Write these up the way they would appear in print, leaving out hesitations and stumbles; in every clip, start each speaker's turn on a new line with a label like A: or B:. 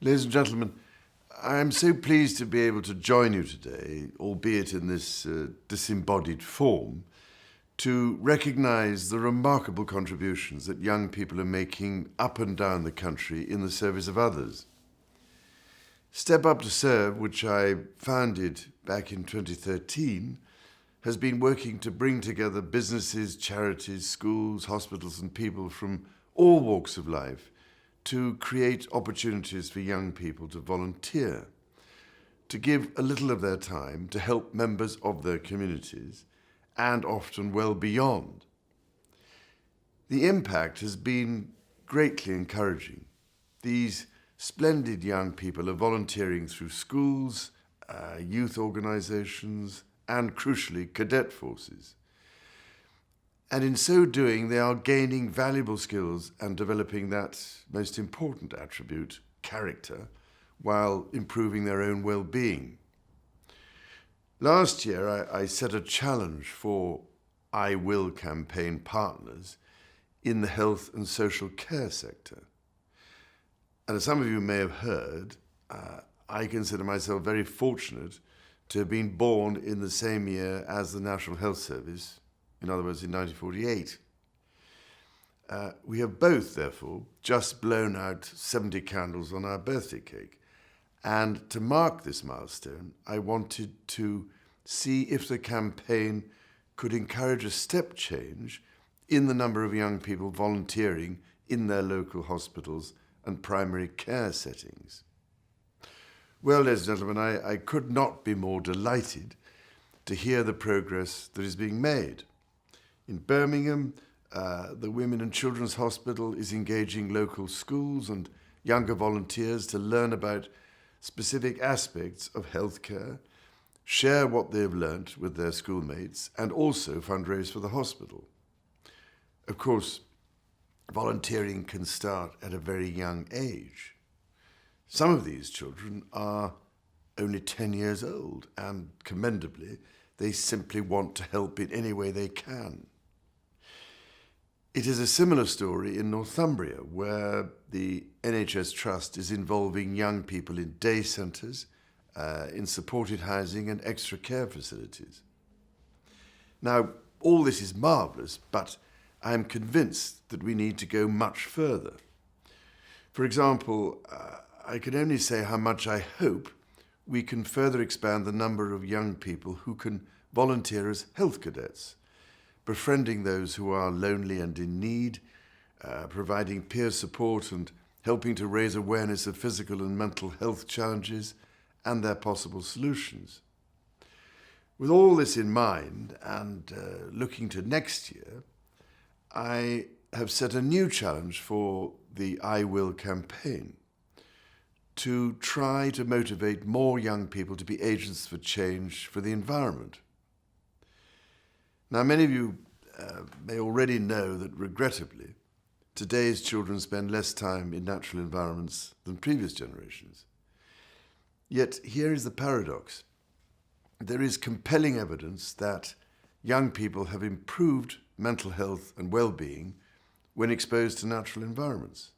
A: Ladies and gentlemen, I am so pleased to be able to join you today, albeit in this disembodied form, to recognise the remarkable contributions that young people are making up and down the country in the service of others. Step Up to Serve, which I founded back in 2013, has been working to bring together businesses, charities, schools, hospitals and people from all walks of life to create opportunities for young people to volunteer, to give a little of their time to help members of their communities, and often well beyond. The impact has been greatly encouraging. These splendid young people are volunteering through schools, youth organisations, and crucially, cadet forces. And in so doing, they are gaining valuable skills and developing that most important attribute, character, while improving their own well-being. Last year, I set a challenge for iwill campaign partners in the health and social care sector. And as some of you may have heard, I consider myself very fortunate to have been born in the same year as the National Health Service, in other words, in 1948. We have both, therefore, just blown out 70 candles on our birthday cake. And to mark this milestone, I wanted to see if the campaign could encourage a step change in the number of young people volunteering in their local hospitals and primary care settings. Well, ladies and gentlemen, I could not be more delighted to hear the progress that is being made. In Birmingham, the Women and Children's Hospital is engaging local schools and younger volunteers to learn about specific aspects of healthcare, share what they've learnt with their schoolmates, and also fundraise for the hospital. Of course, volunteering can start at a very young age. Some of these children are only 10 years old, and commendably, they simply want to help in any way they can. It is a similar story in Northumbria, where the NHS Trust is involving young people in day centres, in supported housing and extra care facilities. Now, all this is marvellous, but I am convinced that we need to go much further. For example, I can only say how much I hope we can further expand the number of young people who can volunteer as health cadets, befriending those who are lonely and in need, providing peer support and helping to raise awareness of physical and mental health challenges and their possible solutions. With all this in mind and looking to next year, I have set a new challenge for the iwill campaign to try to motivate more young people to be agents for change for the environment. Now, many of you may already know that, regrettably, today's children spend less time in natural environments than previous generations. Yet here is the paradox. There is compelling evidence that young people have improved mental health and well-being when exposed to natural environments.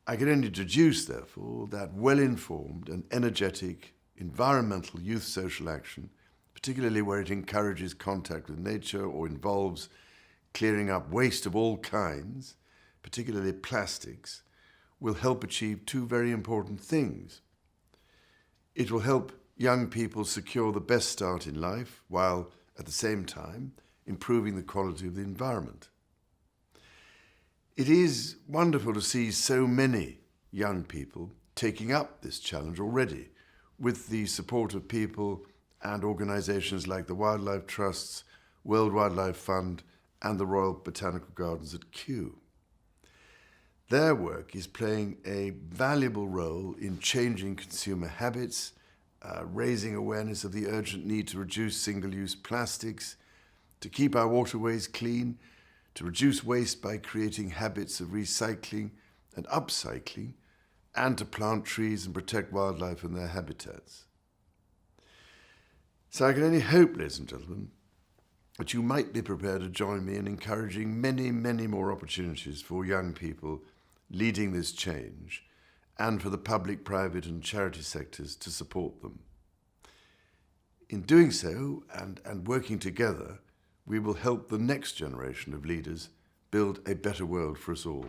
A: I can only deduce, therefore, that well-informed and energetic environmental youth social action, particularly where it encourages contact with nature or involves clearing up waste of all kinds, particularly plastics, will help achieve two very important things. It will help young people secure the best start in life, while at the same time improving the quality of the environment. It is wonderful to see so many young people taking up this challenge already, with the support of people and organisations like the Wildlife Trusts, World Wildlife Fund and the Royal Botanical Gardens at Kew. Their work is playing a valuable role in changing consumer habits, raising awareness of the urgent need to reduce single-use plastics, to keep our waterways clean, to reduce waste by creating habits of recycling and upcycling, and to plant trees and protect wildlife and their habitats. So I can only hope, ladies and gentlemen, that you might be prepared to join me in encouraging many, many more opportunities for young people leading this change and for the public, private and charity sectors to support them. In doing so, and working together, we will help the next generation of leaders build a better world for us all.